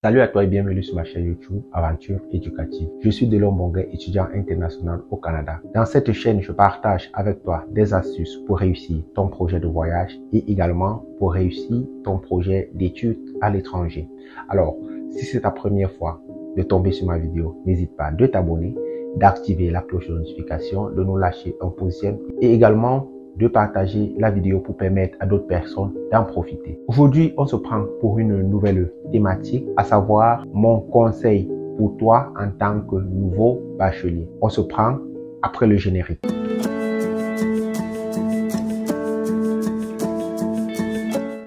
Salut à toi et bienvenue sur ma chaîne YouTube Aventure Éducative. Je suis Delon Bonguet, étudiant international au Canada. Dans cette chaîne, je partage avec toi des astuces pour réussir ton projet de voyage et également pour réussir ton projet d'études à l'étranger. Alors, si c'est ta première fois de tomber sur ma vidéo, n'hésite pas de t'abonner, d'activer la cloche de notification, de nous lâcher un pouce et également de partager la vidéo pour permettre à d'autres personnes d'en profiter. Aujourd'hui, on se prend pour une nouvelle thématique, à savoir mon conseil pour toi en tant que nouveau bachelier. On se prend après le générique.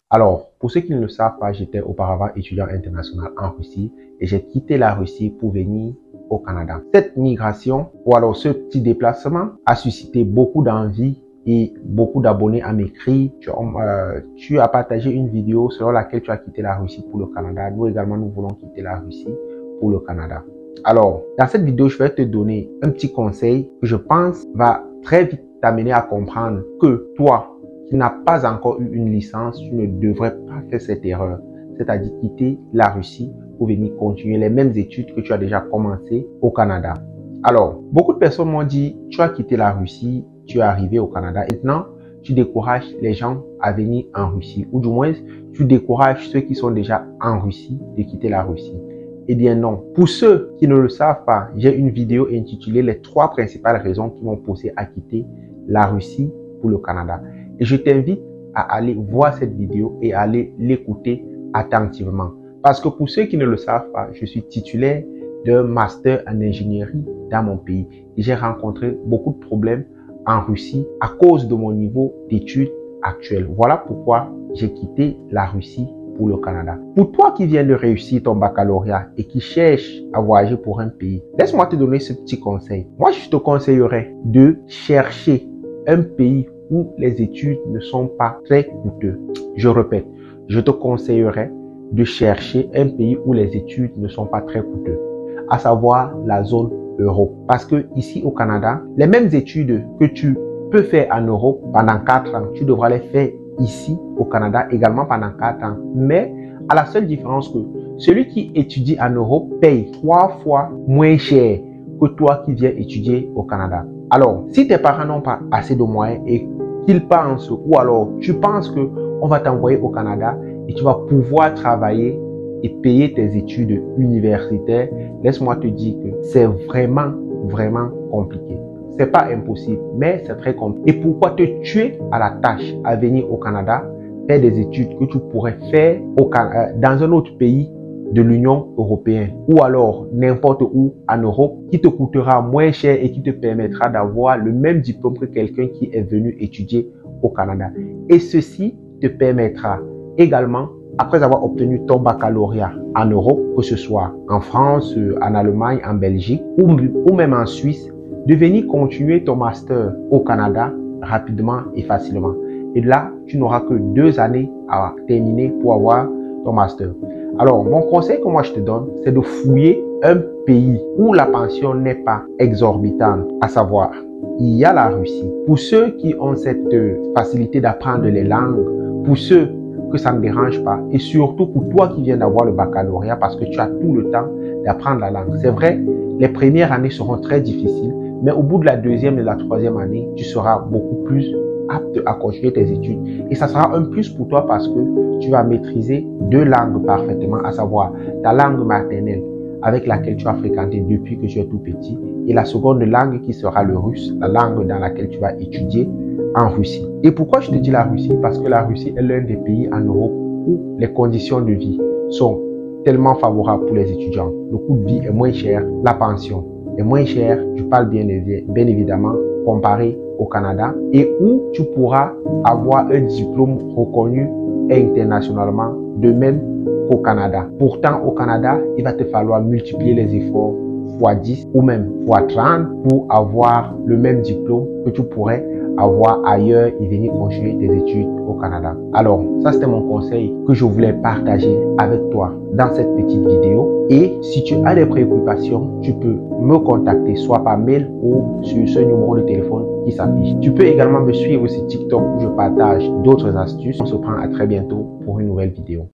Alors, pour ceux qui ne le savent pas, j'étais auparavant étudiant international en Russie et j'ai quitté la Russie pour venir au Canada. Cette migration ou alors ce petit déplacement a suscité beaucoup d'envie et beaucoup d'abonnés à m'écrire. Tu as partagé une vidéo selon laquelle tu as quitté la Russie pour le Canada. Nous également, nous voulons quitter la Russie pour le Canada. Alors, dans cette vidéo, je vais te donner un petit conseil que je pense va très vite t'amener à comprendre que toi, qui n'as pas encore eu une licence, tu ne devrais pas faire cette erreur. C'est-à-dire quitter la Russie pour venir continuer les mêmes études que tu as déjà commencé au Canada. Alors, beaucoup de personnes m'ont dit, tu as quitté la Russie, tu es arrivé au Canada. Maintenant, tu décourages les gens à venir en Russie. Ou du moins, tu décourages ceux qui sont déjà en Russie de quitter la Russie. Eh bien non. Pour ceux qui ne le savent pas, j'ai une vidéo intitulée « Les 3 principales raisons qui m'ont poussé à quitter la Russie pour le Canada ». Et je t'invite à aller voir cette vidéo et à aller l'écouter attentivement. Parce que pour ceux qui ne le savent pas, je suis titulaire d'un master en ingénierie dans mon pays. Et j'ai rencontré beaucoup de problèmes en Russie à cause de mon niveau d'études actuel. Voilà pourquoi j'ai quitté la Russie pour le Canada. Pour toi qui viens de réussir ton baccalauréat et qui cherche à voyager pour un pays, laisse-moi te donner ce petit conseil. Moi, je te conseillerais de chercher un pays où les études ne sont pas très coûteuses. Je répète, je te conseillerais de chercher un pays où les études ne sont pas très coûteuses, à savoir la zone euro. Parce que ici au Canada, les mêmes études que tu peux faire en Europe pendant 4 ans, tu devras les faire ici au Canada également pendant 4 ans. Mais à la seule différence que celui qui étudie en Europe paye 3 fois moins cher que toi qui viens étudier au Canada. Alors, si tes parents n'ont pas assez de moyens et qu'ils pensent, ou alors tu penses que on va t'envoyer au Canada et tu vas pouvoir travailler et payer tes études universitaires, laisse-moi te dire que c'est vraiment compliqué. C'est pas impossible, mais c'est très compliqué. Et pourquoi te tuer à la tâche à venir au Canada, faire des études que tu pourrais faire dans un autre pays de l'Union européenne ou alors n'importe où en Europe qui te coûtera moins cher et qui te permettra d'avoir le même diplôme que quelqu'un qui est venu étudier au Canada. Et ceci te permettra également, après avoir obtenu ton baccalauréat en Europe, que ce soit en France, en Allemagne, en Belgique ou même en Suisse, de venir continuer ton master au Canada rapidement et facilement. Et là, tu n'auras que 2 années à terminer pour avoir ton master. Alors, mon conseil que moi je te donne, c'est de fouiller un pays où la pension n'est pas exorbitante, à savoir, il y a la Russie. Pour ceux qui ont cette facilité d'apprendre les langues, pour ceux que ça ne dérange pas et surtout pour toi qui viens d'avoir le baccalauréat parce que tu as tout le temps d'apprendre la langue. C'est vrai, les premières années seront très difficiles, mais au bout de la 2e et la 3e année, tu seras beaucoup plus apte à continuer tes études. Et ça sera un plus pour toi parce que tu vas maîtriser 2 langues parfaitement, à savoir ta langue maternelle avec laquelle tu as fréquenté depuis que tu es tout petit et la seconde langue qui sera le russe, la langue dans laquelle tu vas étudier en Russie. Et pourquoi je te dis la Russie? Parce que la Russie est l'un des pays en Europe où les conditions de vie sont tellement favorables pour les étudiants. Le coût de vie est moins cher, la pension est moins chère, je parle bien évidemment, comparé au Canada, et où tu pourras avoir un diplôme reconnu internationalement, de même qu'au Canada. Pourtant, au Canada, il va te falloir multiplier les efforts x 10 ou même x 30 pour avoir le même diplôme que tu pourrais avoir ailleurs et venir continuer tes études au Canada. Alors, ça c'était mon conseil que je voulais partager avec toi dans cette petite vidéo. Et si tu as des préoccupations, tu peux me contacter soit par mail ou sur ce numéro de téléphone qui s'affiche. Tu peux également me suivre sur TikTok où je partage d'autres astuces. On se prend à très bientôt pour une nouvelle vidéo.